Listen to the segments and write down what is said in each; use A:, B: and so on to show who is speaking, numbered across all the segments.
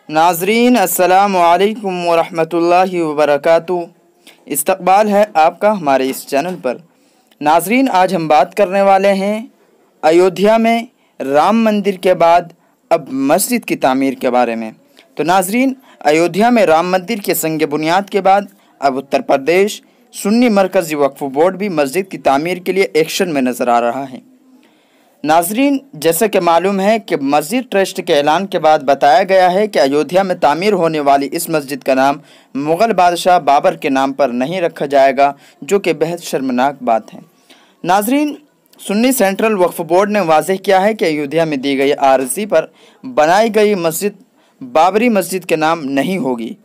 A: नाज़रीन अस्सलामु अलैकुम वरहमतुल्लाहि वबरकातुहू। इस्तकबाल है आपका हमारे इस चैनल पर। नाज़रीन, आज हम बात करने वाले हैं अयोध्या में राम मंदिर के बाद अब मस्जिद की तामीर के बारे में। तो नाज़रीन, अयोध्या में राम मंदिर के संग बुनियाद के बाद अब उत्तर प्रदेश सुन्नी मरकज़ी वक्फ बोर्ड भी मस्जिद की तामीर के लिए एक्शन में नज़र आ रहा है। नाज़रीन, जैसा कि मालूम है कि मस्जिद ट्रस्ट के ऐलान के बाद बताया गया है कि अयोध्या में तामीर होने वाली इस मस्जिद का नाम मुग़ल बादशाह बाबर के नाम पर नहीं रखा जाएगा, जो कि बेहद शर्मनाक बात है। नाज़रीन, सुन्नी सेंट्रल वक्फ बोर्ड ने वाज़ेह किया है कि अयोध्या में दी गई आरज़ी पर बनाई गई मस्जिद बाबरी मस्जिद के नाम नहीं होगी।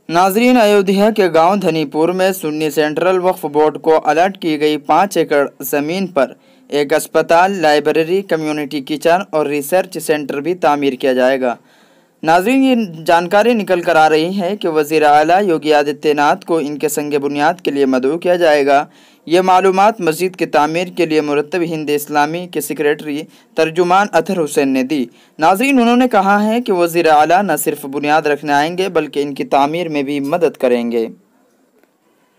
A: नाज़रीन, अयोध्या के गांव धनीपुर में सुन्नी सेंट्रल वक्फ बोर्ड को अलर्ट की गई 5 एकड़ ज़मीन पर एक अस्पताल, लाइब्रेरी, कम्युनिटी किचन और रिसर्च सेंटर भी तामीर किया जाएगा। नाज़रीन, ये जानकारी निकल कर आ रही है कि वज़ीर आला योगी आदित्यनाथ को इनके संग बुनियाद के लिए मदऊ किया जाएगा। ये मालूमात मस्जिद की तामीर के लिए मुरत्तब हिंद इस्लामी के सेक्रेटरी तर्जुमान अतहर हुसैन ने दी। नाज़रीन, उन्होंने कहा है कि वज़ीर आला न सिर्फ बुनियाद रखने आएंगे बल्कि इनकी तामीर में भी मदद करेंगे।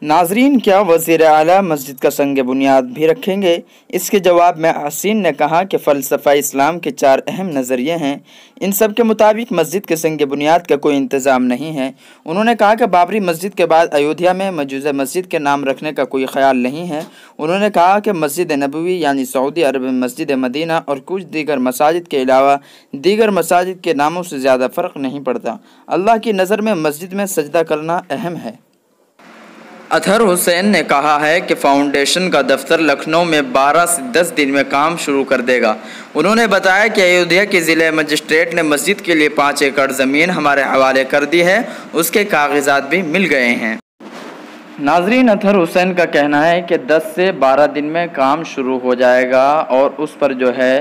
A: नाज़रीन, क्या वज़ीर आला मस्जिद का संग बुनियाद भी रखेंगे? इसके जवाब में हसीन ने कहा कि फ़लसफ़ा इस्लाम के 4 अहम नज़रिए हैं। इन सब के मुताबिक मस्जिद के संग बुनियाद का कोई इंतज़ाम नहीं है। उन्होंने कहा कि बाबरी मस्जिद के बाद अयोध्या में मौजूदा मस्जिद के नाम रखने का कोई ख्याल नहीं है। उन्होंने कहा कि मस्जिद नबवी यानी सऊदी अरब में मस्जिद मदीना और कुछ दीगर मसाजिद के अलावा दीगर मसाजिद के नामों से ज़्यादा फ़र्क नहीं पड़ता। अल्लाह की नज़र में मस्जिद में सजदा करना अहम है। अतहर हुसैन ने कहा है कि फाउंडेशन का दफ्तर लखनऊ में 12 से 10 दिन में काम शुरू कर देगा। उन्होंने बताया कि अयोध्या के ज़िले मजिस्ट्रेट ने मस्जिद के लिए 5 एकड़ ज़मीन हमारे हवाले कर दी है, उसके कागजात भी मिल गए हैं। नाज़रीन, अतहर हुसैन का कहना है कि 10 से 12 दिन में काम शुरू हो जाएगा और उस पर जो है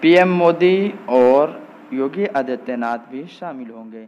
A: PM मोदी और योगी आदित्यनाथ भी शामिल होंगे।